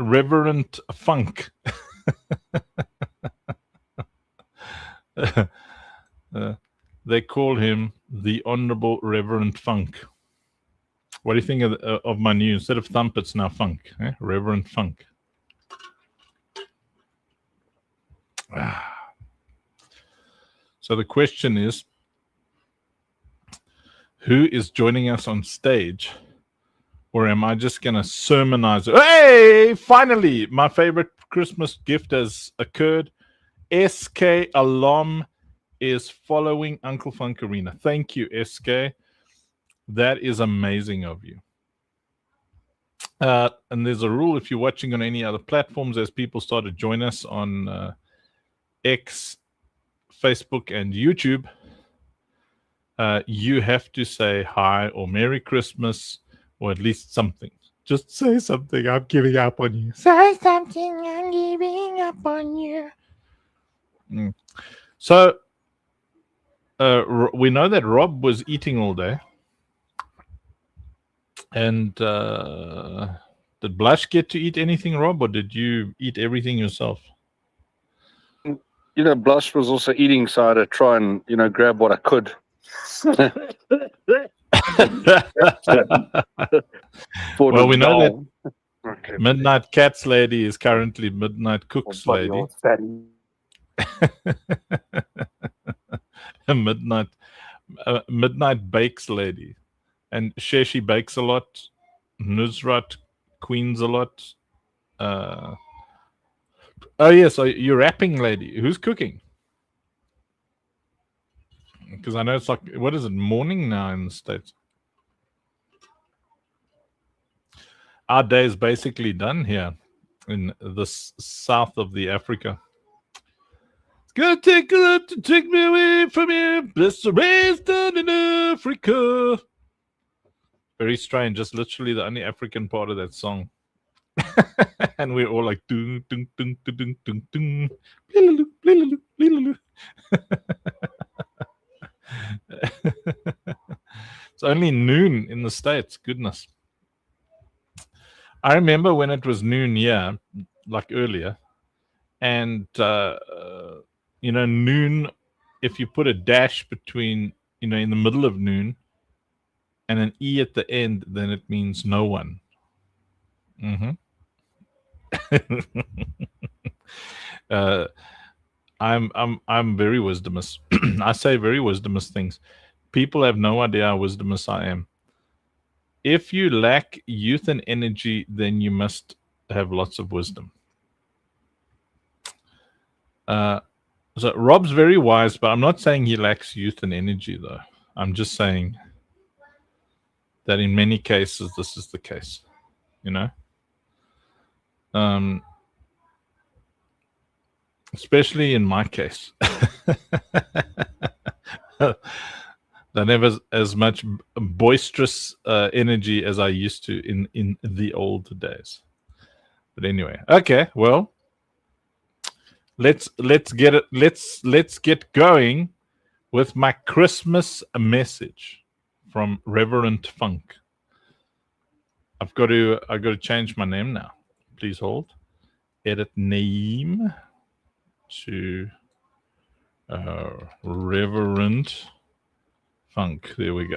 Reverend Funk. They call him the Honorable Reverend Funk. What do you think of my new, instead of Thump, it's now Funk, Reverend Funk. So the question is, who is joining us on stage? Or am I just going to sermonize it? Hey, finally, my favorite Christmas gift has occurred. SK Alarm is following Uncle Funk Arena. Thank you, SK. That is amazing of you. And there's a rule, if you're watching on any other platforms, as people start to join us on X, Facebook, and YouTube, you have to say hi or Merry Christmas, or at least something. Just say something. I'm giving up on you. Say something. I'm giving up on you. So we know that Rob was eating all day. And did Blush get to eat anything, Rob, or did you eat everything yourself? Blush was also eating, so I had to try and, grab what I could. Well, we know that Midnight Cats Lady is currently Midnight Cooks Lady. Midnight Bakes Lady. And Sheshi bakes a lot. Nusrat queens a lot. Oh, yeah, so you're rapping lady. Who's cooking? Because I know it's like, what is it, morning now in the States? Our day is basically done here in the south of the Africa. It's gonna take a lot to take me away from here. Bless the race down in Africa. Very strange. Just literally the only African part of that song. And we're all like dun dun dun dun dun dun dun. Blilalu, blilalu, blilalu. It's only noon in the States. Goodness. I remember when it was noon here, like earlier, and noon, if you put a dash between, in the middle of noon and an E at the end, then it means no one. I'm very wisdomous. I say very wisdomous things. People have no idea how wisdomous I am. If you lack youth and energy, then you must have lots of wisdom. So Rob's very wise, but I'm not saying he lacks youth and energy, though. I'm just saying that in many cases, this is the case, especially in my case. Don't have as much boisterous energy as I used to in the old days. But anyway, okay, well, let's get it. Let's get going with my Christmas message from Reverend Funk. I've got to change my name now. Please hold. Edit name to Reverend Funk. There we go.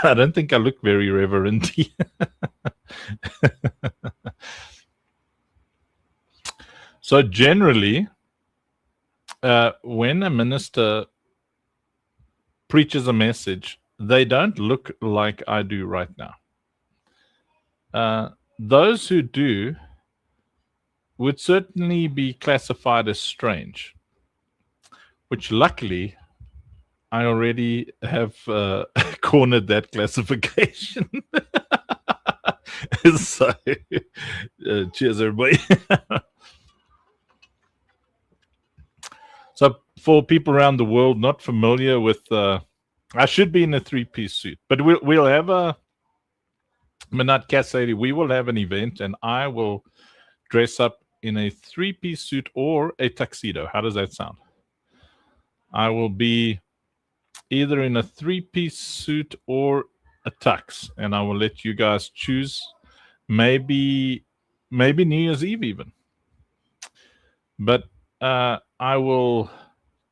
I don't think I look very reverent-y. So generally, when a minister preaches a message, they don't look like I do right now. Those who do would certainly be classified as strange, which luckily I already have cornered that classification. So, cheers, everybody. So, for people around the world not familiar with, I should be in a three-piece suit, but we'll have a Midnight Cats Lady. We will have an event, and I will dress up in a three-piece suit or a tuxedo. How does that sound? I will be either in a three-piece suit or a tux, and I will let you guys choose. maybe New Year's Eve even. But I will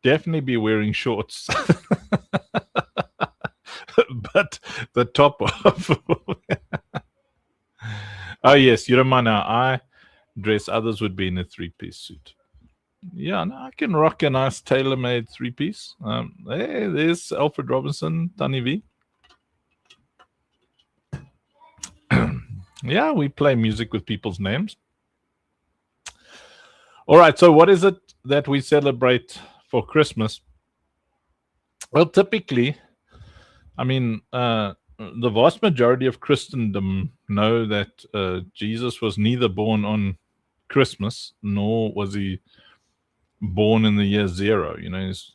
definitely be wearing shorts. But the top off. Oh yes, you don't mind how I dress. Others would be in a 3-piece suit. Yeah, no, I can rock a nice tailor-made 3-piece. Hey, there's Alfred Robinson, Tani V. Yeah, we play music with people's names. All right, so what is it that we celebrate for Christmas? Well, typically, I mean, the vast majority of Christendom know that Jesus was neither born on Christmas nor was he born in the year 0. He's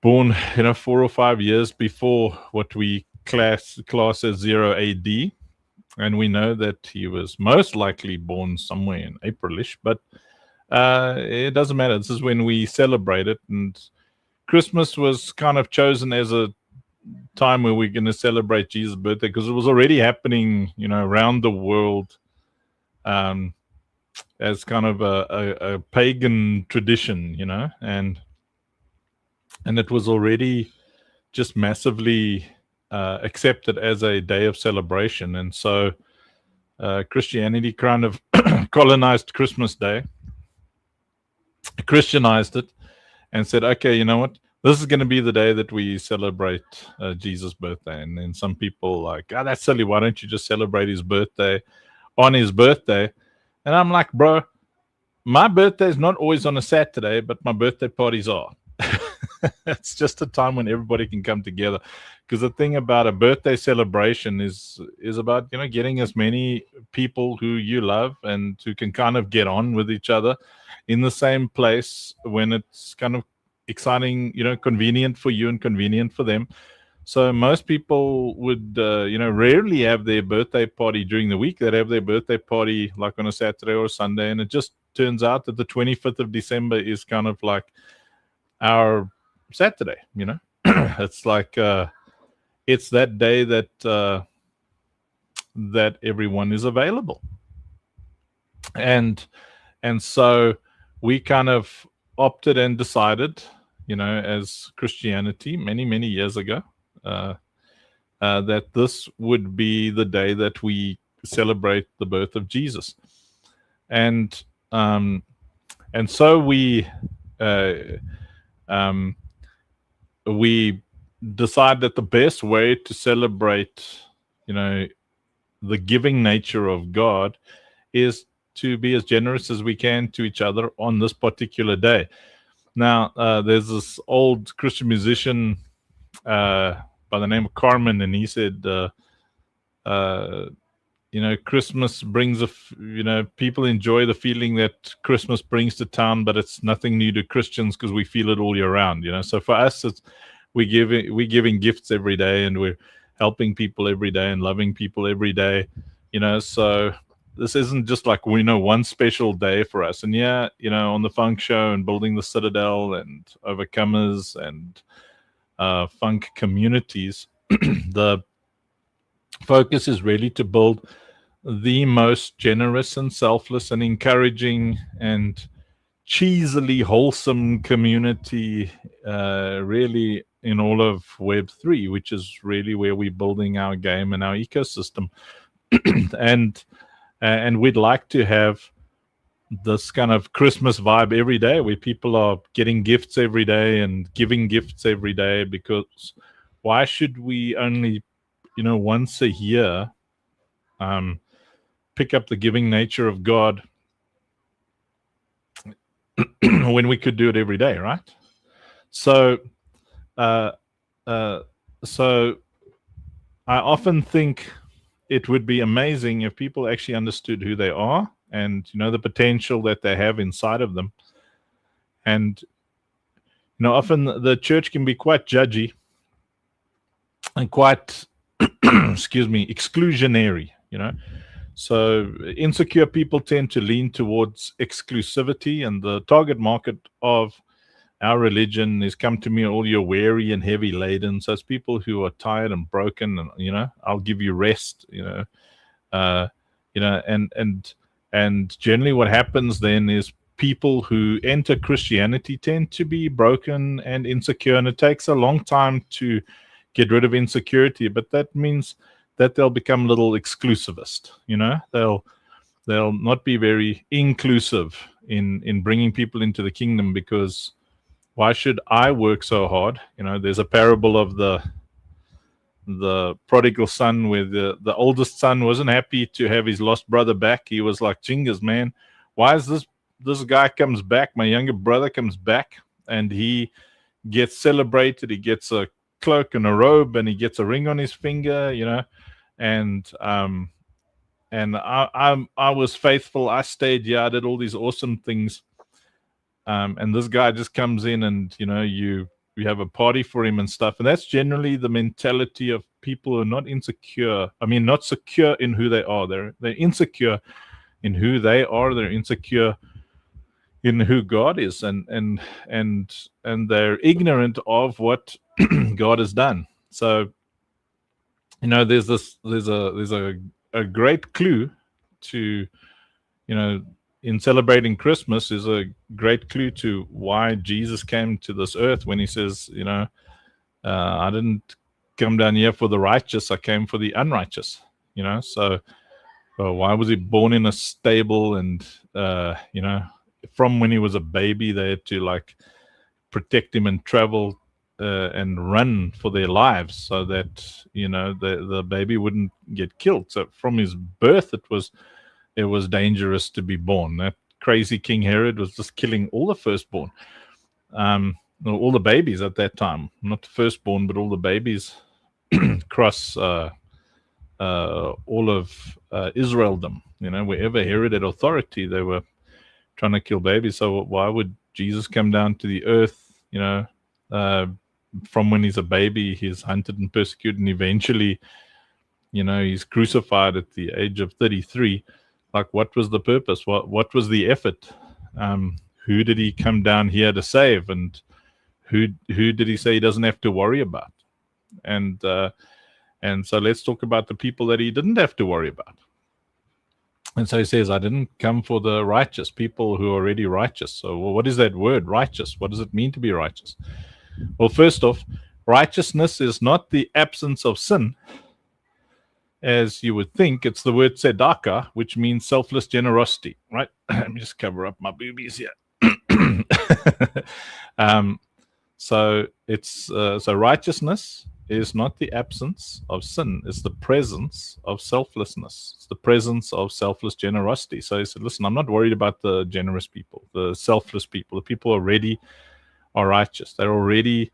born 4 or 5 years before what we class as 0 AD, and we know that he was most likely born somewhere in Aprilish, but it doesn't matter. This is when we celebrate it, and Christmas was kind of chosen as a time where we're going to celebrate Jesus' birthday because it was already happening around the world as kind of a pagan tradition, and it was already just massively accepted as a day of celebration. And so Christianity kind of colonized Christmas Day, Christianized it, and said, okay, you know what? This is going to be the day that we celebrate Jesus' birthday. And then some people like, that's silly. Why don't you just celebrate his birthday on his birthday? And I'm like, bro, my birthday is not always on a Saturday, but my birthday parties are. It's just a time when everybody can come together. Because the thing about a birthday celebration is about, getting as many people who you love and who can kind of get on with each other in the same place when it's kind of exciting, convenient for you and convenient for them. So most people would, rarely have their birthday party during the week. They'd have their birthday party like on a Saturday or a Sunday. And it just turns out that the 25th of December is kind of like our Saturday, It's like, it's that day that that everyone is available. And so we kind of opted and decided, as Christianity many years ago, that this would be the day that we celebrate the birth of Jesus. And so we decide that the best way to celebrate, the giving nature of God is to be as generous as we can to each other on this particular day. Now, there's this old Christian musician by the name of Carmen, and he said, Christmas brings people enjoy the feeling that Christmas brings to town, but it's nothing new to Christians because we feel it all year round. So for us, we're giving gifts every day, and we're helping people every day and loving people every day. So this isn't just like one special day for us. And on the Funk Show and building the Citadel and Overcomers and funk communities, the focus is really to build the most generous and selfless and encouraging and cheesily wholesome community really in all of Web3, which is really where we're building our game and our ecosystem. And we'd like to have this kind of Christmas vibe every day where people are getting gifts every day and giving gifts every day, because why should we only once a year pick up the giving nature of God when we could do it every day, right? So so I often think it would be amazing if people actually understood who they are and the potential that they have inside of them. And often the church can be quite judgy and quite exclusionary, So insecure people tend to lean towards exclusivity, and the target market of our religion is, come to me, all you're weary and heavy laden. So it's people who are tired and broken, and I'll give you rest. and generally what happens then is people who enter Christianity tend to be broken and insecure, and it takes a long time to get rid of insecurity, but that means that they'll become a little exclusivist. They'll not be very inclusive in bringing people into the kingdom, because why should I work so hard? There's a parable of the prodigal son, where the oldest son wasn't happy to have his lost brother back. He was like, Chingas, man, why is this guy comes back, my younger brother comes back, and he gets celebrated, he gets a cloak and a robe, and he gets a ring on his finger, and I was faithful, I stayed here, I did all these awesome things, and this guy just comes in, and you have a party for him and stuff. And that's generally the mentality of people who are not insecure. I mean, not secure in who they are. They're insecure in who they are. They're insecure in who God is, and they're ignorant of what God has done. So, there's a great clue to, in celebrating Christmas, is a great clue to why Jesus came to this earth, when he says, I didn't come down here for the righteous, I came for the unrighteous. So why was he born in a stable? And from when he was a baby, they had to protect him and travel and run for their lives, so that the baby wouldn't get killed. So from his birth, it was dangerous to be born. That crazy King Herod was just killing all the firstborn, all the babies at that time, not the firstborn, but all the babies across all of Israeldom. Wherever Herod had authority, they were trying to kill babies. So why would Jesus come down to the earth? From when he's a baby, he's hunted and persecuted, and eventually, he's crucified at the age of 33. What was the purpose? What was the effort? Who did he come down here to save? And who did he say he doesn't have to worry about? And so let's talk about the people that he didn't have to worry about. And so he says, I didn't come for the righteous, people who are already righteous. So what is that word, righteous? What does it mean to be righteous? Well, first off, righteousness is not the absence of sin, as you would think. It's the word tzedakah, which means selfless generosity, right? Let me just cover up my boobies here. So righteousness is not the absence of sin. It's the presence of selflessness. It's the presence of selfless generosity. So he said, listen, I'm not worried about the generous people, the selfless people. The people already are righteous. They're already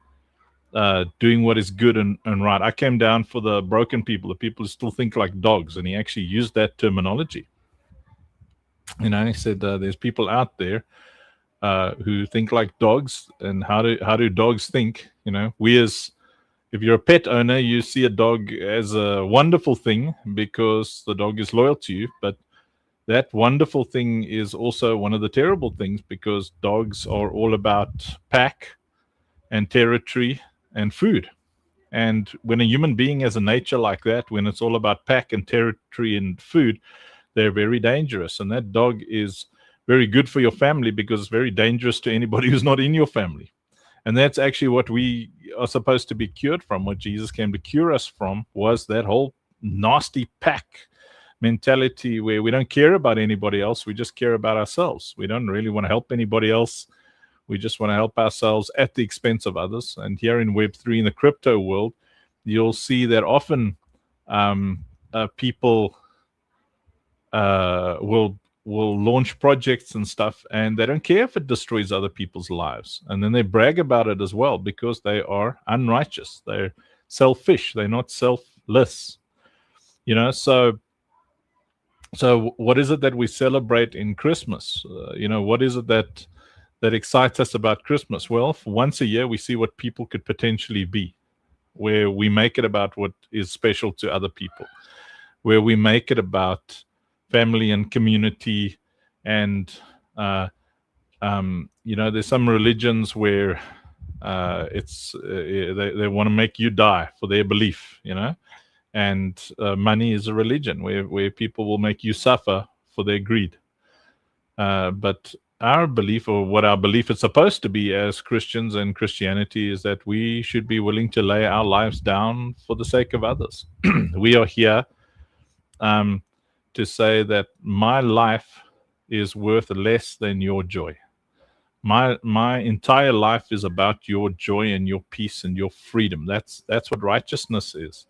doing what is good and right. I came down for the broken people, the people who still think like dogs, and he actually used that terminology. He said there's people out there who think like dogs. And how do dogs think? If you're a pet owner, you see a dog as a wonderful thing because the dog is loyal to you, but that wonderful thing is also one of the terrible things, because dogs are all about pack and territory and food. And when a human being has a nature like that, when it's all about pack and territory and food, they're very dangerous. And that dog is very good for your family, because it's very dangerous to anybody who's not in your family. And that's actually what we are supposed to be cured from. What Jesus came to cure us from was that whole nasty pack mentality, where we don't care about anybody else. We just care about ourselves. We don't really want to help anybody else. We just want to help ourselves at the expense of others. And here in Web3, in the crypto world, you'll see that often people will launch projects and stuff, and they don't care if it destroys other people's lives. And then they brag about it as well, because they are unrighteous. They're selfish. They're not selfless. So what is it that we celebrate in Christmas? What is it that excites us about Christmas? Well, for once a year, we see what people could potentially be, where we make it about what is special to other people, where we make it about family and community. And there's some religions where they want to make you die for their belief, and money is a religion where people will make you suffer for their greed. But our belief, or what our belief is supposed to be as Christians and Christianity, is that we should be willing to lay our lives down for the sake of others. We are here to say that my life is worth less than your joy. My entire life is about your joy and your peace and your freedom. That's what righteousness is.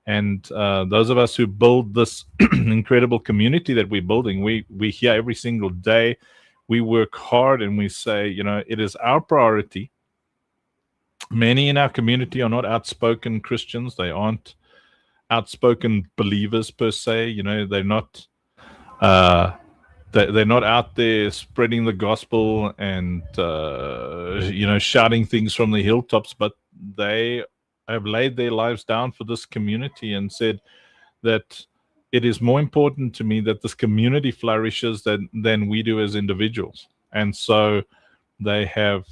And those of us who build this incredible community that we're building, we hear every single day, we work hard, and we say, it is our priority. Many in our community are not outspoken Christians. They aren't outspoken believers per se. They're not they're not out there spreading the gospel and shouting things from the hilltops, but they have laid their lives down for this community and said that it is more important to me that this community flourishes than we do as individuals. And so they have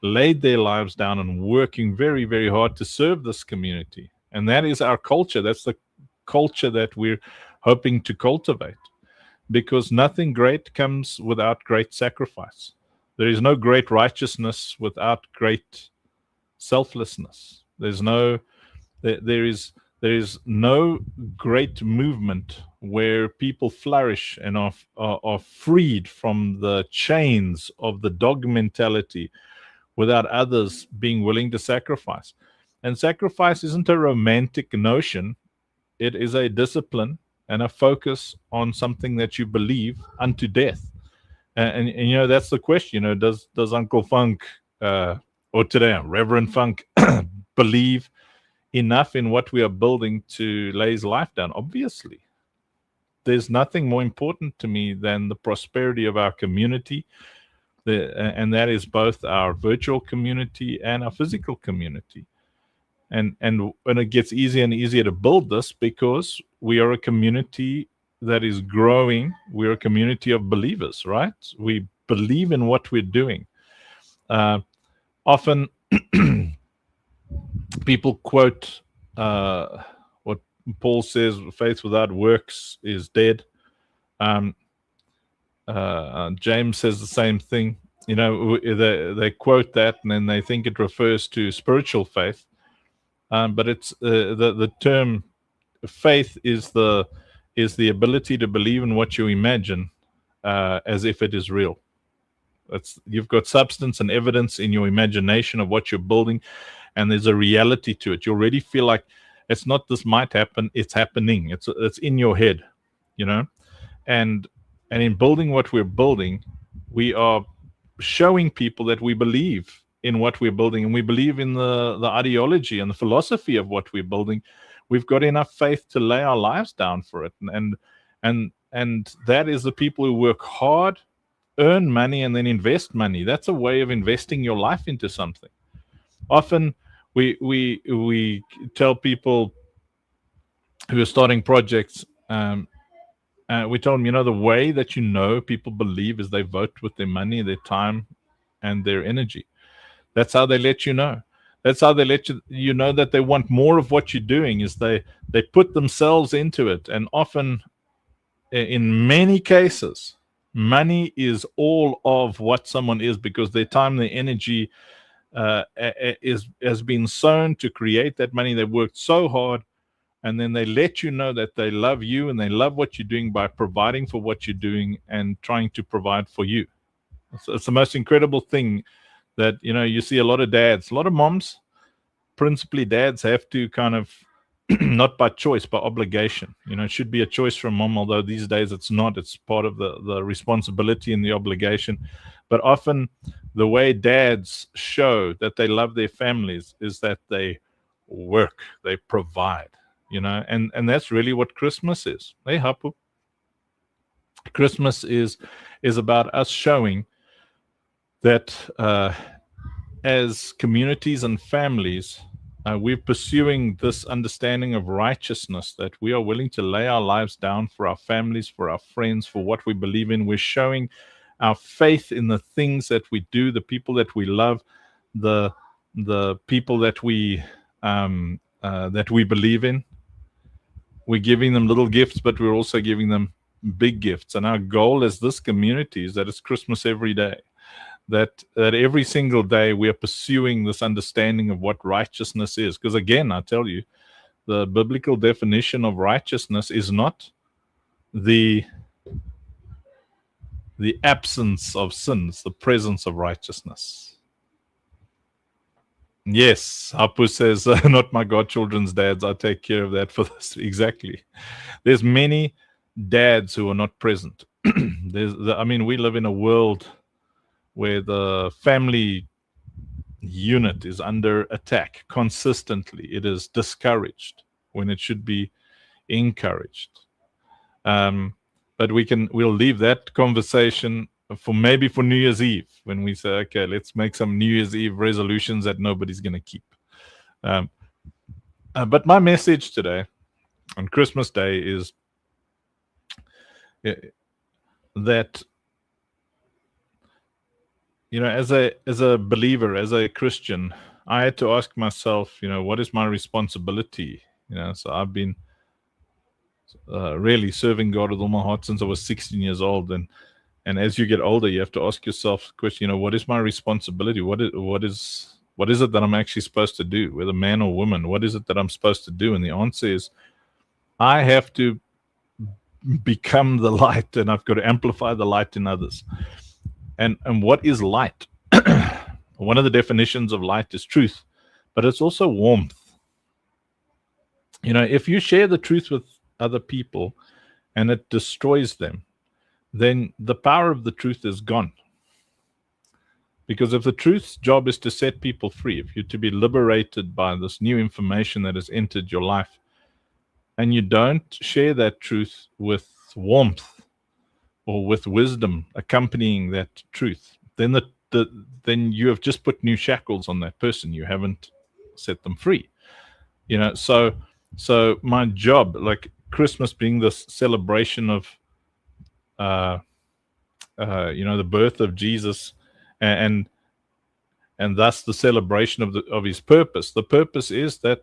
laid their lives down and working very, very hard to serve this community. And that is our culture. That's the culture that we're hoping to cultivate, because nothing great comes without great sacrifice. There is no great righteousness without great selflessness. There is no great movement where people flourish and are freed from the chains of the dog mentality without others being willing to sacrifice. And sacrifice isn't a romantic notion. It is a discipline and a focus on something that you believe unto death. And that's the question. Does Uncle Funk or today Reverend Funk believe enough in what we are building to lay his life down? Obviously. There's nothing more important to me than the prosperity of our community, and that is both our virtual community and our physical community. And when it gets easier and easier to build this, because we are a community that is growing. We're a community of believers, right? We believe in what we're doing. Often people quote what Paul says, faith without works is dead. James says the same thing. They quote that and then they think it refers to spiritual faith. But it's the term faith is the ability to believe in what you imagine as if it is real. You've got substance and evidence in your imagination of what you're building, and there's a reality to it. You already feel like it's not this might happen, it's happening. It's in your head, And in building what we're building, we are showing people that we believe in what we're building, and we believe in the ideology and the philosophy of what we're building. We've got enough faith to lay our lives down for it, and that is the people who work hard, earn money, and then invest money. That's a way of investing your life into something. Often we tell people who are starting projects, we tell them, the way that people believe is they vote with their money, their time, and their energy. That's how they let you know. That's how they let you know that they want more of what you're doing, is they put themselves into it. And often, in many cases, money is all of what someone is, because their time, their energy has been sown to create that money. They worked so hard, and then they let you know that they love you and they love what you're doing by providing for what you're doing and trying to provide for you. It's the most incredible thing that, you see a lot of dads, a lot of moms, principally dads, have to kind of, not by choice, by obligation. It should be a choice from mom, although these days it's not. It's part of the responsibility and the obligation. But often the way dads show that they love their families is that they work, they provide, and that's really what Christmas is. Hey, Hapu. Christmas is about us showing that as communities and families, we're pursuing this understanding of righteousness, that we are willing to lay our lives down for our families, for our friends, for what we believe in. We're showing our faith in the things that we do, the people that we love, the people that we believe in. we're giving them little gifts, but we're also giving them big gifts. And our goal as this community is that it's Christmas every day. That every single day we are pursuing this understanding of what righteousness is. Because again, I tell you, the biblical definition of righteousness is not the absence of sins, the presence of righteousness. Yes, Apu says, not my godchildren's dads. I take care of that for this. Exactly. There's many dads who are not present. We live in a world where the family unit is under attack consistently. It is discouraged when it should be encouraged. But we'll leave that conversation for New Year's Eve, when we say, okay, let's make some New Year's Eve resolutions that nobody's going to keep. But my message today on Christmas Day is that, as a believer, as a Christian, I had to ask myself, what is my responsibility? So I've been really serving God with all my heart since I was 16 years old, and as you get older, you have to ask yourself the question, what is my responsibility? What is it that I'm actually supposed to do, whether man or woman? What is it that I'm supposed to do? And the answer is, I have to become the light, and I've got to amplify the light in others. And what is light? One of the definitions of light is truth, but it's also warmth. If you share the truth with other people and it destroys them, then the power of the truth is gone. Because if the truth's job is to set people free, if you're to be liberated by this new information that has entered your life, and you don't share that truth with warmth or with wisdom accompanying that truth, then then you have just put new shackles on that person. You haven't set them free. So my job, like Christmas being this celebration of the birth of Jesus, and thus the celebration of his purpose. The purpose is that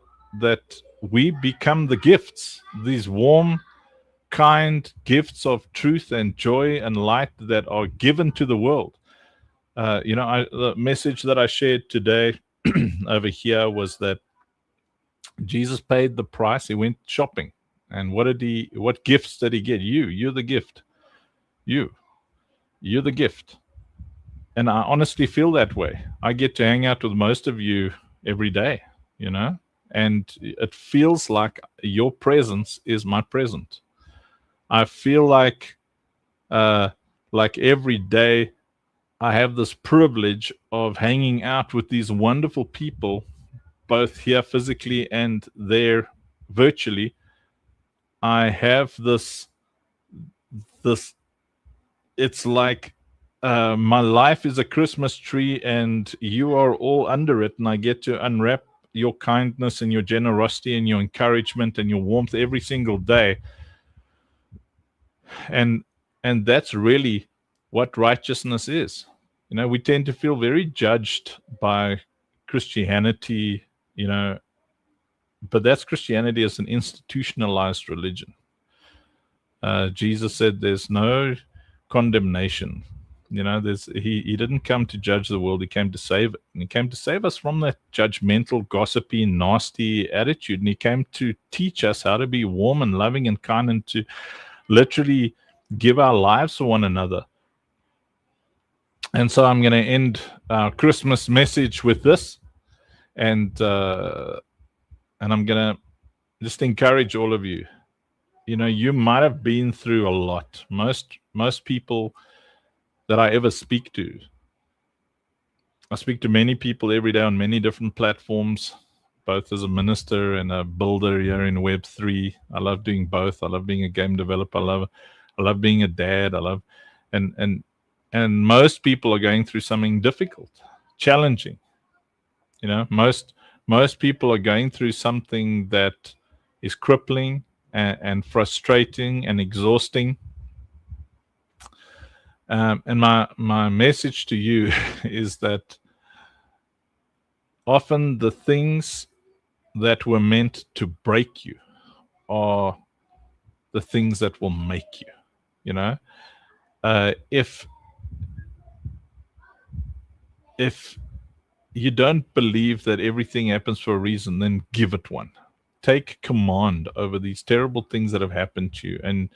we become the gifts, these warm, kind gifts of truth and joy and light that are given to the world. The message that I shared today over here was that Jesus paid the price. He went shopping, and what gifts did he get? You're the gift. You're the gift. And I honestly feel that way. I get to hang out with most of you every day, and it feels like your presence is my present. I feel like every day I have this privilege of hanging out with these wonderful people, both here physically and there virtually. I have this, it's like my life is a Christmas tree and you are all under it, and I get to unwrap your kindness and your generosity and your encouragement and your warmth every single day. And that's really what righteousness is. We tend to feel very judged by Christianity, but that's Christianity as an institutionalized religion. Jesus said there's no condemnation. He didn't come to judge the world. He came to save it. And he came to save us from that judgmental, gossipy, nasty attitude. And he came to teach us how to be warm and loving and kind, and to literally give our lives for one another. And so I'm going to end our Christmas message with this. And I'm going to just encourage all of you. You might have been through a lot. Most people that I ever speak to, I speak to many people every day on many different platforms, both as a minister and a builder here in Web3. I love doing both. I love being a game developer. I love being a dad. I love, and most people are going through something difficult, challenging. Most people are going through something that is crippling and frustrating and exhausting. And my message to you is that often the things that were meant to break you are the things that will make you. You know, if you don't believe that everything happens for a reason, then give it one. Take command over these terrible things that have happened to you,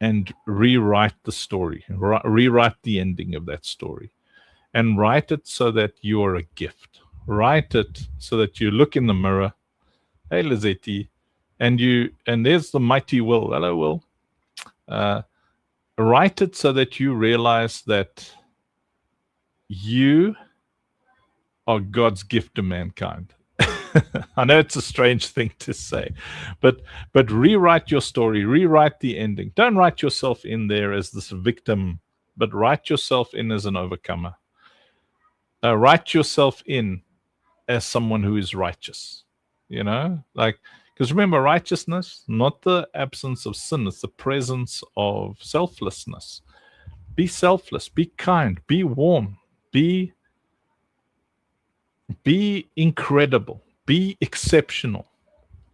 and rewrite the story, rewrite the ending of that story, and write it so that you are a gift. Write it so that you look in the mirror, hey Lizette, and there's the mighty Will. Hello, Will. Write it so that you realize that you are God's gift to mankind. I know it's a strange thing to say, but rewrite your story, rewrite the ending. Don't write yourself in there as this victim, but write yourself in as an overcomer. Write yourself in as someone who is righteous. You know, like, because remember, righteousness, not the absence of sin, it's the presence of selflessness. Be selfless, be kind, be warm, be incredible, be exceptional.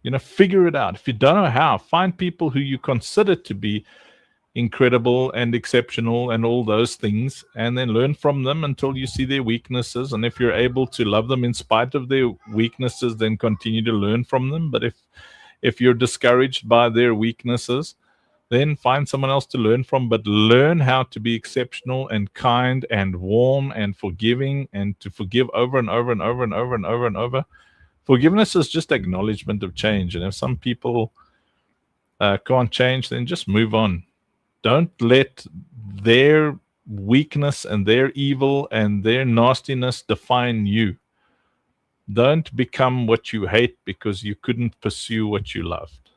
You know, figure it out. If you don't know how, find people who you consider to be incredible and exceptional and all those things, and then learn from them until you see their weaknesses. And if you're able to love them in spite of their weaknesses, then continue to learn from them. But if you're discouraged by their weaknesses, then find someone else to learn from, but learn how to be exceptional and kind and warm and forgiving, and to forgive over and over and over and over and over and over. Forgiveness is just acknowledgement of change. And if some people can't change, then just move on. Don't let their weakness and their evil and their nastiness define you. Don't become what you hate because you couldn't pursue what you loved.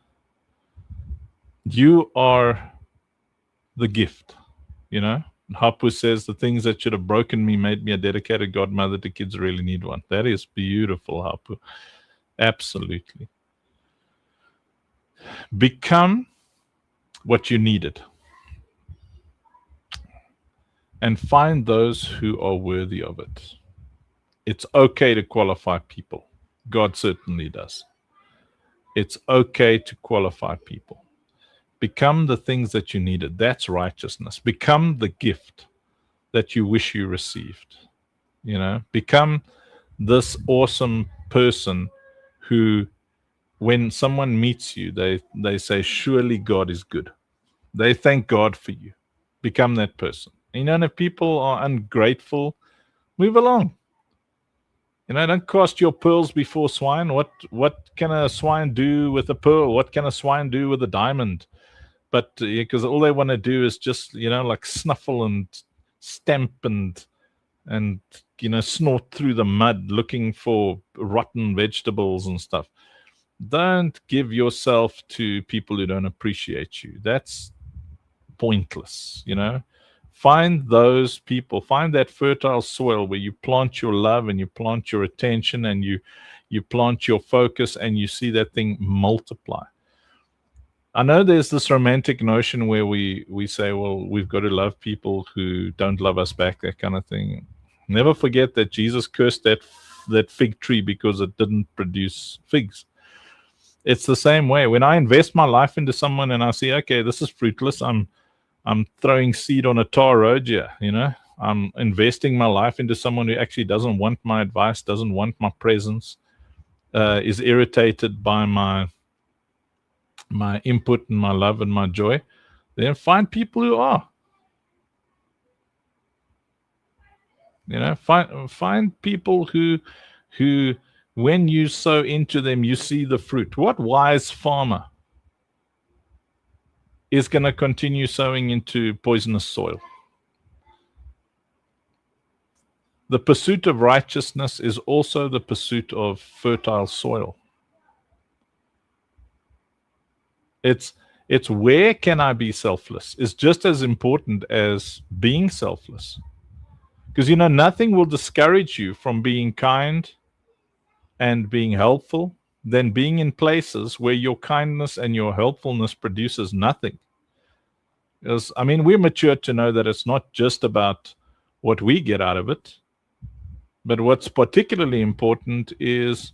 You are the gift, you know. Hapu says, the things that should have broken me made me a dedicated godmother to kids who really need one. That is beautiful, Hapu. Absolutely. Become what you needed. And find those who are worthy of it. It's okay to qualify people. God certainly does. It's okay to qualify people. Become the things that you needed. That's righteousness. Become the gift that you wish you received. You know, become this awesome person who, when someone meets you, they say, surely God is good. They thank God for you. Become that person. You know, and if people are ungrateful, move along. You know, don't cast your pearls before swine. What can a swine do with a pearl? What can a swine do with a diamond? But because all they want to do is just, you know, like snuffle and stamp and you know, snort through the mud looking for rotten vegetables and stuff. Don't give yourself to people who don't appreciate you. That's pointless, you know. Find those people, find that fertile soil where you plant your love and you plant your attention and you plant your focus, and you see that thing multiply. I know there's this romantic notion where we say, well, we've got to love people who don't love us back, that kind of thing. Never forget that Jesus cursed that fig tree because it didn't produce figs. It's the same way. When I invest my life into someone and I see, okay, this is fruitless, I'm throwing seed on a tar road, yeah, you know. I'm investing my life into someone who actually doesn't want my advice, doesn't want my presence, is irritated by my input and my love and my joy. Then find people who are. You know, find people who when you sow into them, you see the fruit. What wise farmer is going to continue sowing into poisonous soil? The pursuit of righteousness is also the pursuit of fertile soil. It's where can I be selfless is just as important as being selfless. Because, you know, nothing will discourage you from being kind and being helpful than being in places where your kindness and your helpfulness produces nothing. Because, I mean, we're mature to know that it's not just about what we get out of it, but what's particularly important is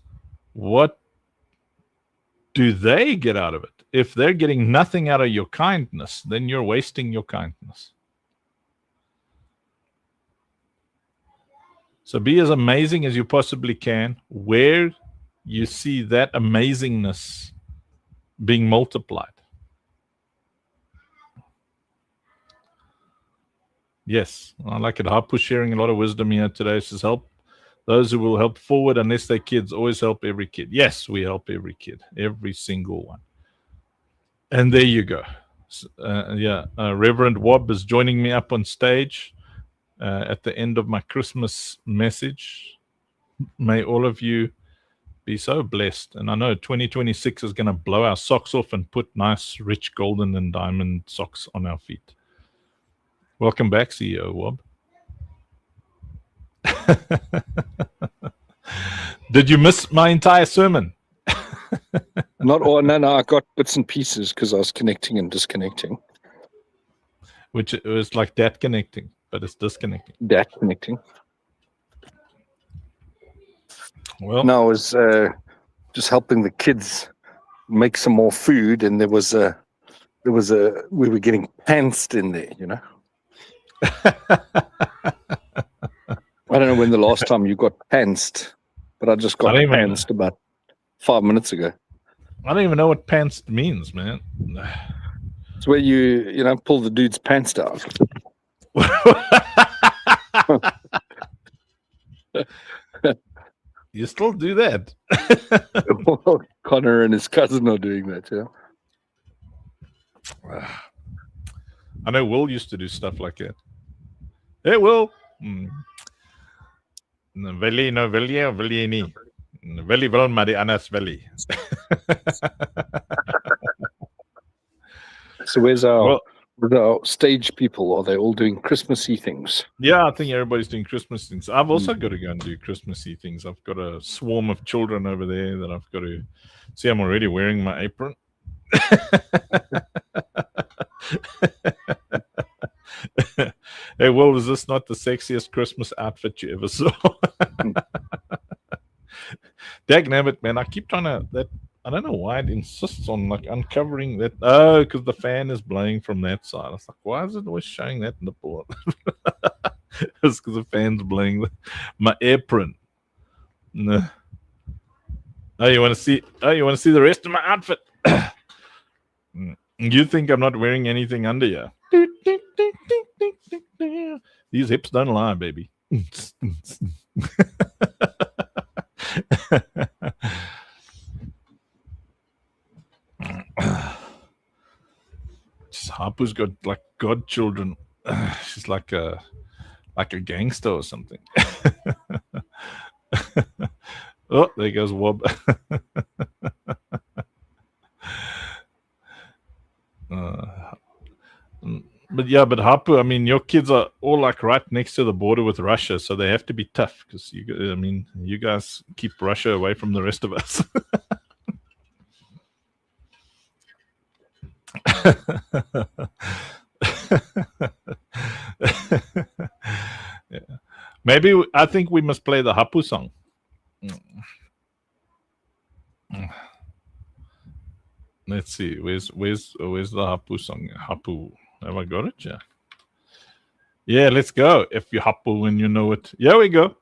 what do they get out of it? if they're getting nothing out of your kindness, then you're wasting your kindness. So be as amazing as you possibly can where you see that amazingness being multiplied. Yes, I like it. Hapu sharing a lot of wisdom here today. It says help those who will help forward unless they're kids. Always help every kid. Yes, we help every kid, every single one. And there you go. Reverend Wob is joining me up on stage at the end of my Christmas message. May all of you be so blessed. And I know 2026 is going to blow our socks off and put nice, rich, golden and diamond socks on our feet. Welcome back, CEO Wob. Did you miss my entire sermon? Not all. No. I got bits and pieces because I was connecting and disconnecting. Which it was like that connecting, but it's disconnecting. That connecting. Well, no, I was just helping the kids make some more food, and we were getting pantsed in there, you know. I don't know when the last time you got pantsed, but I just got pantsed about 5 minutes ago. I don't even know what pantsed means, man. It's where you pull the dude's pants down. You still do that? Well, Connor and his cousin are doing that, yeah. I know Will used to do stuff like that. Hey, Will. Wil jy nou wil jy of wil jy nie? Wil jy wil maar die anders wil jy. So where's our stage people? Are they all doing Christmassy things? Yeah, I think everybody's doing Christmas things. I've also got to go and do Christmassy things. I've got a swarm of children over there that I've got to see. I'm already wearing my apron. Hey, Will, is this not the sexiest Christmas outfit you ever saw? Dagnabbit, man, I keep trying to I don't know why it insists on like uncovering that. Oh, because the fan is blowing from that side. I was like, why is it always showing that nipple? It's because the fan's blowing my apron. No. Oh, you want to see the rest of my outfit? You think I'm not wearing anything under here? These hips don't lie, baby. Hapu's got like godchildren. She's like a gangster or something. Oh, there goes Wob. But Hapu, I mean, your kids are all like right next to the border with Russia, so they have to be tough because you guys keep Russia away from the rest of us. Yeah. Maybe I think we must play the Hapu song. Let's see. Where's the Hapu song? Hapu. Have I got it? Yeah. Yeah, let's go. If you Hapu when you know it. Here we go.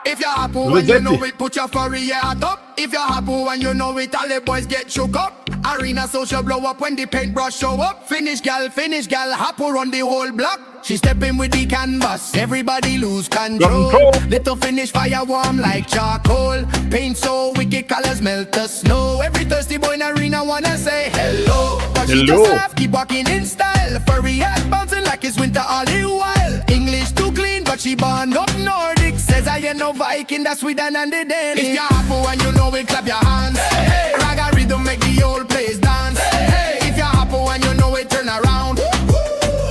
If you're happy when you know it, put your furry hat up. If you're happy when you know it, all the boys get shook up. Arena social blow up when the paintbrush show up. Finish gal, happy run the whole block. She stepping with the canvas, everybody lose control. Little finish fire warm like charcoal. Paint so wicked colors melt the snow. Every thirsty boy in arena wanna say hello. But she just laugh, keep walking in style. Furry hat bouncing like it's winter all the while. English too clean, but she born up Nordic. Says I ain't no Viking, that's Sweden and the Danish. If you're happy when you know it, clap your hands. Hey, ragga rhythm make the whole place dance. Hey, if you're happy when you know it, turn around.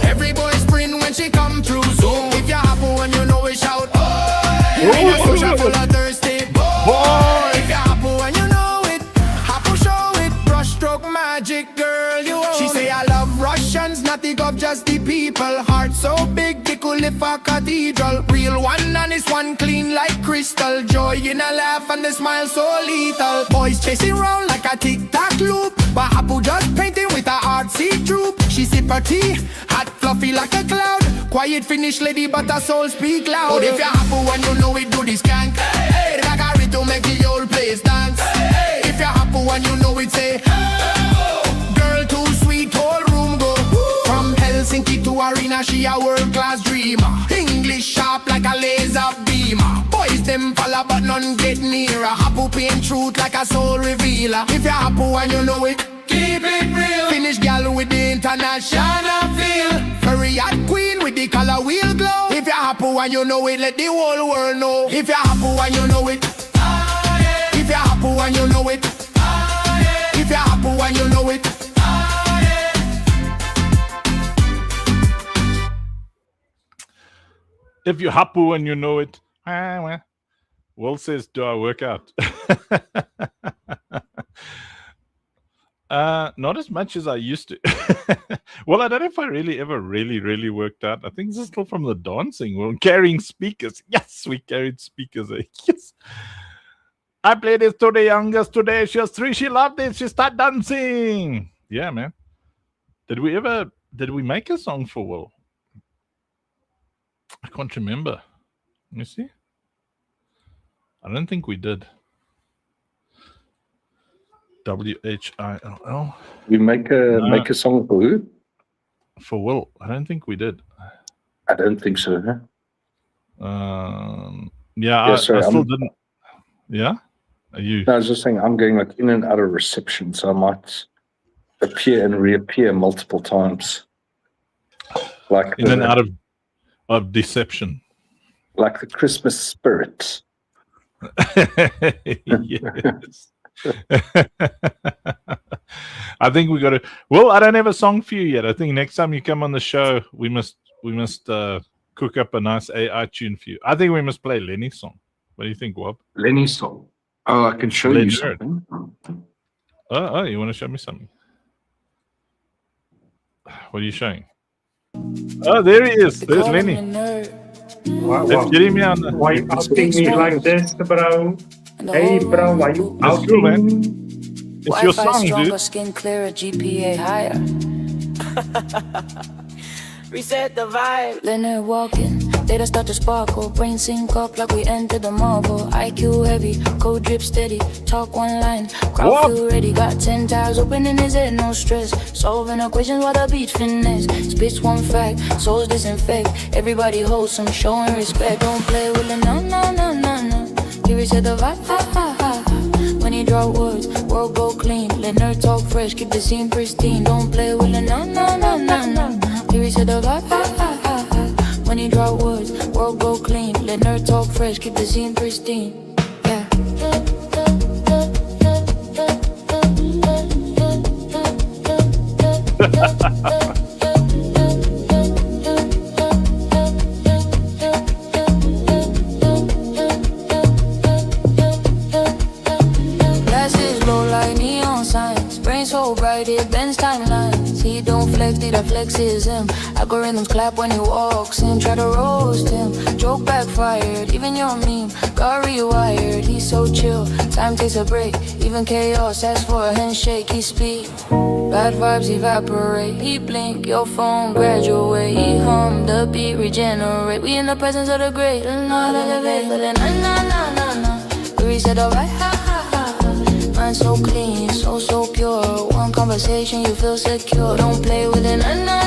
Every boy sprint when she come through Zoom. If you're happy when you know it, shout oh. Arena social full of thirsty boy. If you're happy when you know it, happy show it. Brushstroke magic, girl, you own. She say I love Russians, not the gov, just the people. Heart so big, they could live a cathedral. Real one and this one clean like crystal. Joy in a laugh and the smile so lethal. Boys chasing round like a tic-tac loop. But Hapu just painting with her heart see-through. She sip her tea, hot fluffy like a cloud. Quiet finish lady, but her soul speak loud. If you're Hapu when you know it, do this skank. Hey, like a rhythm make the whole place dance. Hey, if you're Hapu when you know it, say girl too sweet, whole room go. From Helsinki to Arena, she a world-class dreamer. English sharp like a laser beamer. Boys them follow but none get nearer. Hapu paint truth like a soul revealer. If you're Hapu and you know it, keep it real. Finish gal with the international feel. Period queen with the color wheel glow. If you're Hapu and you know it, let the whole world know. If you're Hapu and you know it, if you're Hapu and you know it, if you're Hapu and you know it. If you Hapu and you know it. Will says, do I work out? Not as much as I used to. Well, I don't know if I really ever really worked out. I think this is still from the dancing. We're carrying speakers. Yes, we carried speakers. Yes. I played this to the youngest today. She was 3. She loved it. She started dancing. Yeah, man. Did we make a song for Will? I can't remember. Let me see. I don't think we did. WHILL. We make a song for who? For Will. I don't think we did. I don't think so. Huh? Yeah, I still didn't. Yeah? Are you? No, I was just saying I'm going like in and out of reception, so I might appear and reappear multiple times. Like in and out of deception. Like the Christmas spirit. Yes. I think we got to. Well, I don't have a song for you yet. I think next time you come on the show, we must cook up a nice AI tune for you. I think we must play Lenny's song. What do you think, Wob? Lenny's song. Oh, I can show you something. Oh, you want to show me something? What are you showing? Oh, there he is. There's Lenny. Wow. Get him on. Why you asking me like this, bro? Hey, bro, why you asking me? It's your song, stronger, dude. Skin clearer, GPA higher. Reset the vibe. Leonard walking, data start to sparkle. Brain sync up like we entered the Marvel. IQ heavy, code drip steady. Talk one line, crowd feel ready. Got 10 tabs open in his head, no stress. Solving equations while the beat finesse. Spits one fact, souls disinfect. Everybody wholesome, showing respect. Don't play with it, no. He reset the vibe, When he draw words, world go clean. Let nerd talk fresh, keep the scene pristine. Don't play with it, no. He reset the vibe, When he draw words, world go clean. Let nerd talk fresh, keep the scene pristine. Yeah. So bright it bends timelines. He don't flex, need a flex is him. Algorithms clap when he walks in. Try to roast him, joke backfired. Even your meme got rewired. He's so chill, time takes a break. Even chaos asks for a handshake. He speak, bad vibes evaporate. He blink, your phone graduate. He hum, the beat regenerate. We in the presence of the great. No. We reset the right. Mind so clean, so pure. One conversation, you feel secure. Don't play with it, nah.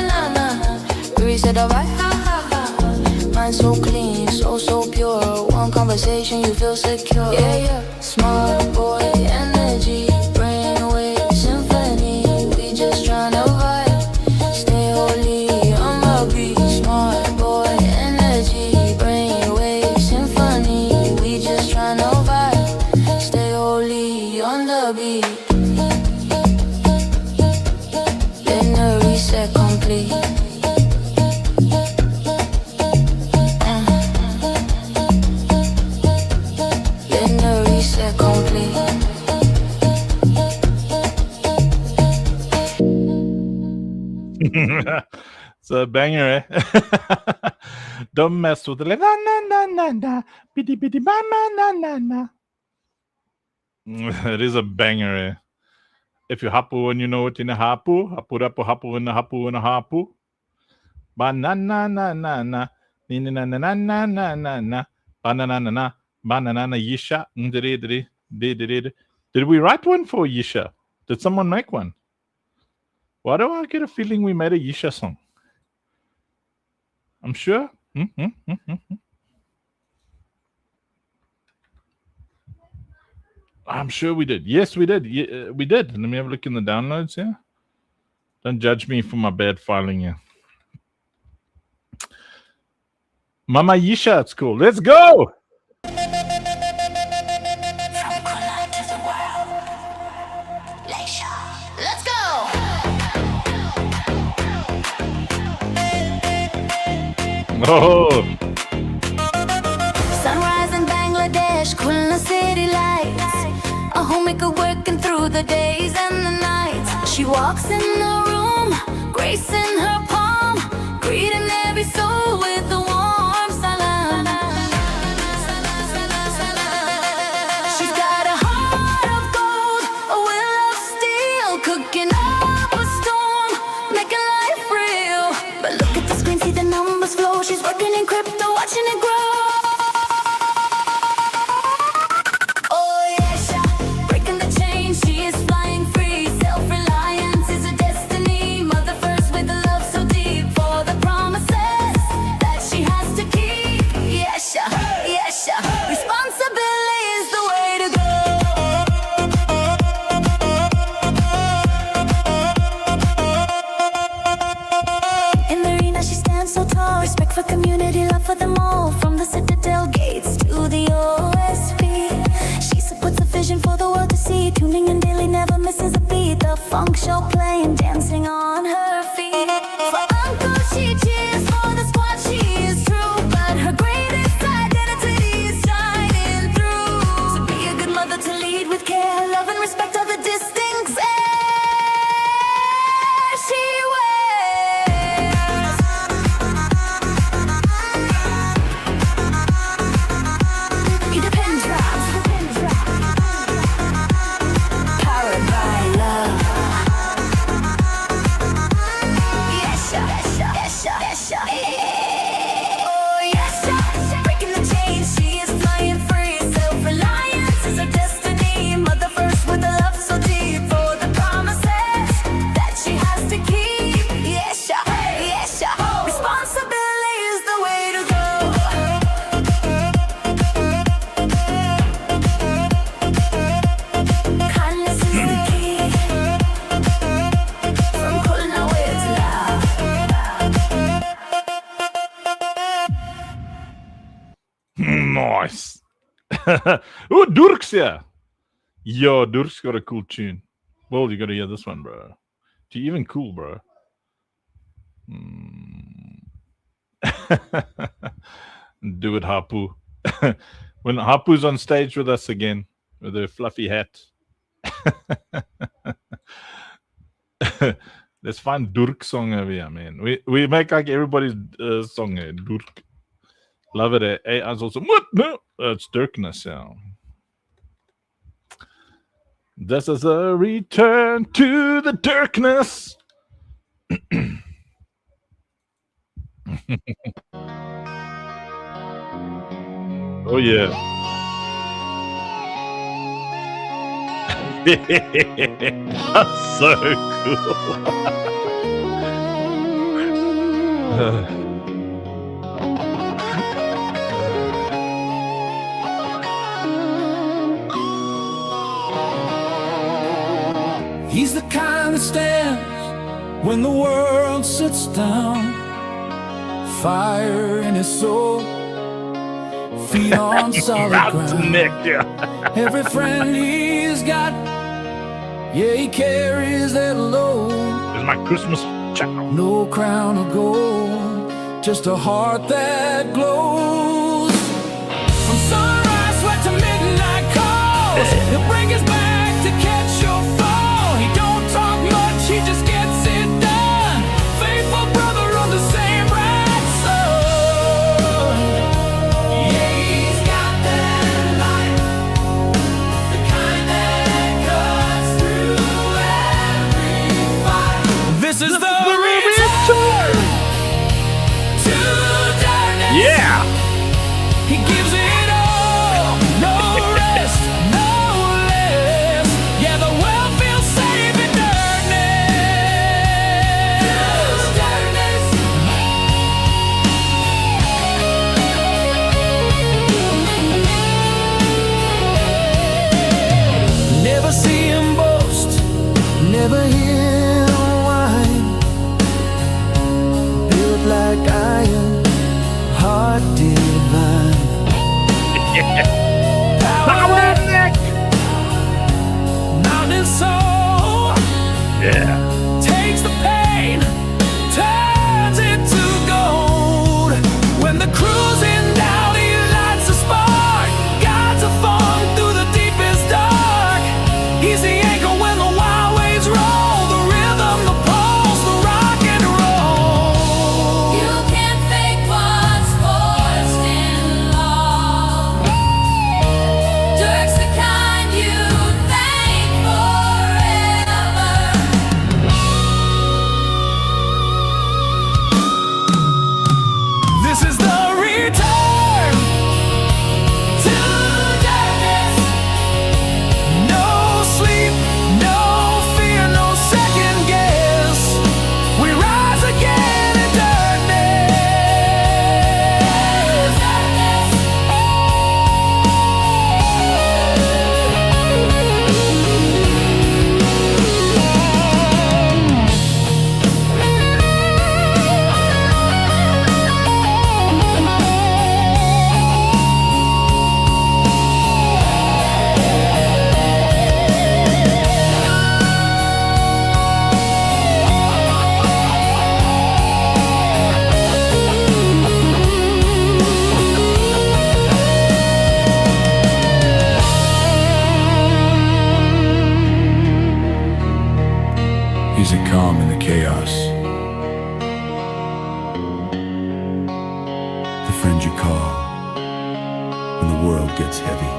Reset the vibe, mind so clean, so pure. One conversation, you feel secure. Yeah. Smart boy energy, brainwave symphony. We just tryna vibe, stay holy on the beat. Smart boy energy, brainwave symphony. We just tryna vibe, stay holy on the beat. Let the reset complete. Let the reset complete. It's a banger, eh? Don't mess with the na bitty na. It is a banger, eh? if you hapu and you know it in a hapu, hapurapu hapu in a hapu in a hapu. Banana na na na na na na na na na na na banana na banana yisha. Did we write one for Yisha? Did someone make one? Why do I get a feeling we made a Yisha song? I'm sure. I'm sure we did. Yes, we did. Yeah, we did. Let me have a look in the downloads here. Don't judge me for my bad filing here. Mama Yisha, it's cool. Let's go. Let's go. Oh. Sunrise in Bangladesh, Khulna city lights. A homemaker working through the days and the nights. She walks in the room, grace in her palm, greeting every soul with a warm salam. She's got a heart of gold, a will of steel, cooking up a storm, making life real. But look at the screen, see the numbers flow. She's working in crypto, watching it grow. For community, love for them all. From the Citadel gates to the OSP, she supports a vision for the world to see. Tuning in daily, never misses a beat. The funk show playing, dancing on her feet. For Uncle, she cheers. For the squad, she is true. But her greatest identity is shining through. To be a good mother, to lead with care, love and respect are the distincts she wears. Nice. Oh, Durk's here. Yo, Durk's got a cool tune. Well, you gotta hear this one, bro. She even cool, bro. Do it, Hapu. When Hapu's on stage with us again with her fluffy hat. Let's find Durk song over here, man. We make like everybody's song here. Durk. Love it. Hey, I was also what? No, it's Dirkness. Yeah. This is a return to the Dirkness. Oh yeah. That's so cool. He's the kind that stands when the world sits down. Fire in his soul, feet on solid ground. Every friend he's got, yeah, he carries that load. There's my Christmas child. No crown of gold, just a heart that glows. From sunrise sweat to midnight calls, he'll bring us back to catch your fall. He don't talk much, he just gets it done. Faithful brother on the same right side. Yeah, he's got that light, the kind that cuts through hot like iron, heart divine. Power Nick! Mountain soul. Yeah. Takes the pain, turns it to gold. When the cruising down, he lights a spark, guides a funk through the deepest dark. He's the anchor when the wild waves roll, the rhythm, the pulse, the rock and roll. You can't fake what's forced in law. Dirk's the kind you thank forever. This is the return to darkness. No sleep, no fear, no second guess. We rise again in He's a calm in the chaos. The friend you call when the world gets heavy.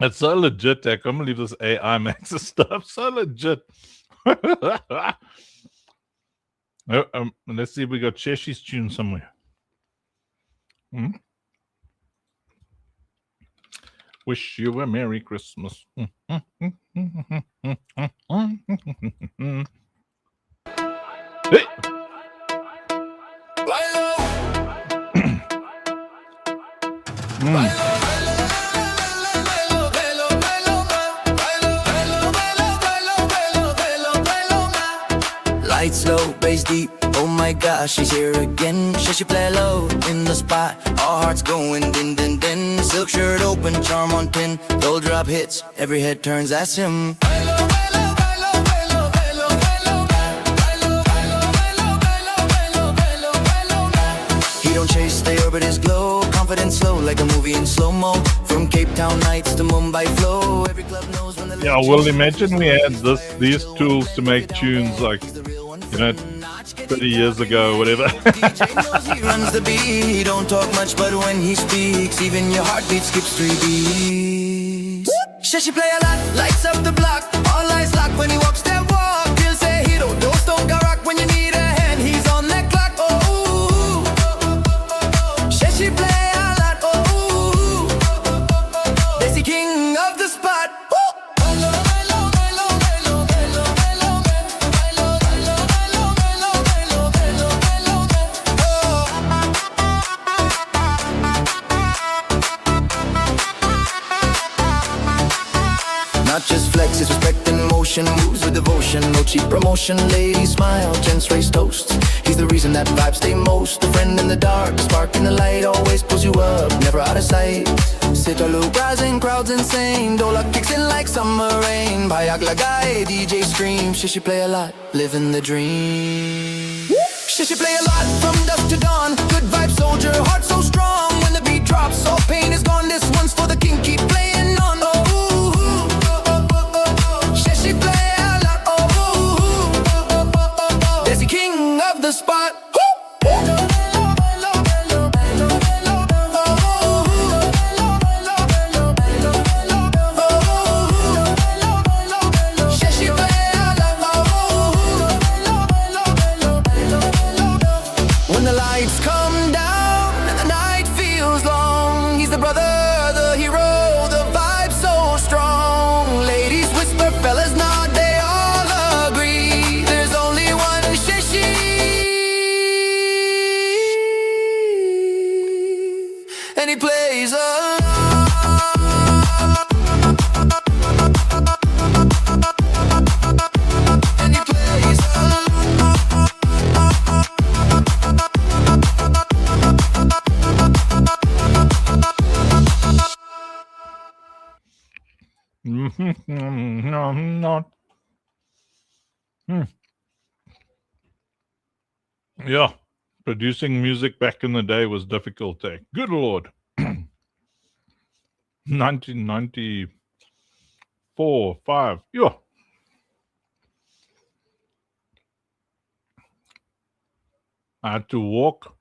It's so legit. I can't believe this AI makes this stuff so legit. Let's see if we got Cheshi's tune somewhere. Wish you a Merry Christmas. Hey! Lights low, bass deep, oh my gosh, she's here again. Should she play low in the spot? Our hearts going din din din. Silk shirt open, charm on pin. Gold drop hits, every head turns, that's him. He don't chase, they orbit his glow. Confident slow, like a movie in slow-mo. From Cape Town nights to Mumbai flow. Every club knows when the Yeah, well, imagine we had these tools to make tunes like, 30 years ago, whatever. DJ knows he runs the beat. He don't talk much, but when he speaks, even your heartbeat skips 3 beats. Should she play a lot? Lights up the block. All eyes locked when he walks that walk. He'll say he don't rock when you need a hand. He's on that clock. Oh, should she play a lot? Oh, there's the king of the spot. not just flex, it's respect in motion. Moves with devotion, no cheap promotion. Ladies smile, gents raise toasts. He's the reason that vibes stay most. A friend in the dark, spark in the light. Always pulls you up, never out of sight. Sit or loop, rising crowds insane. Dola kicks in like summer rain. Payak lagay, DJ scream. Shishi play a lot, living the dream. Shishi play a lot, from dusk to dawn. Good vibe soldier, heart so strong. When the beat drops, all pain is gone. This one's for the king, keep playing on. Shishi play a lot, there's the king of the spot. And he plays and he plays No, I'm not. Yeah, producing music back in the day was difficult. Good Lord. 1994, 5. Yeah. I had to walk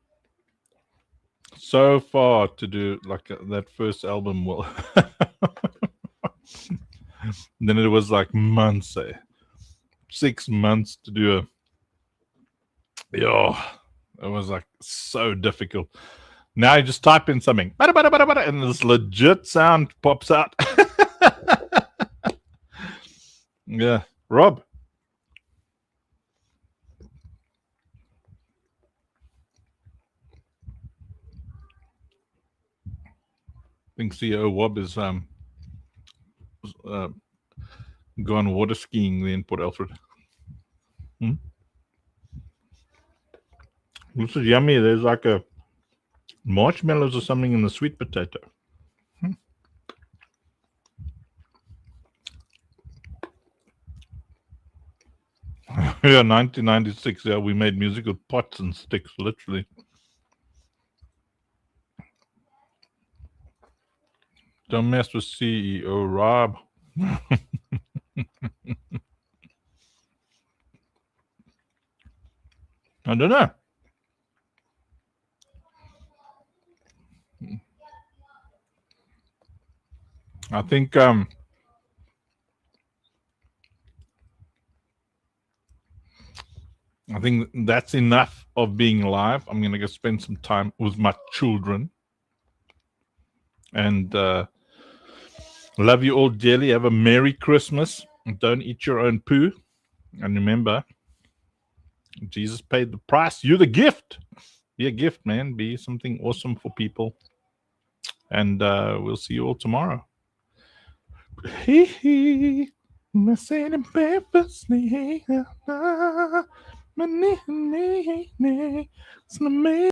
so far to do like that first album. Well, then it was like months, 6 months to do a. Yeah, it was like so difficult. Now you just type in something, and this legit sound pops out. Yeah, Rob. I think CEO Wob is gone water skiing in Port Alfred. This is yummy. There's like a marshmallows or something in the sweet potato. Yeah, 1996. Yeah, we made music with pots and sticks, literally. Don't mess with CEO Rob. I don't know. I think that's enough of being live. I'm gonna go spend some time with my children. And love you all dearly. Have a Merry Christmas. Don't eat your own poo. And remember, Jesus paid the price. You're the gift. Be a gift, man. Be something awesome for people. And we'll see you all tomorrow. Hee hee.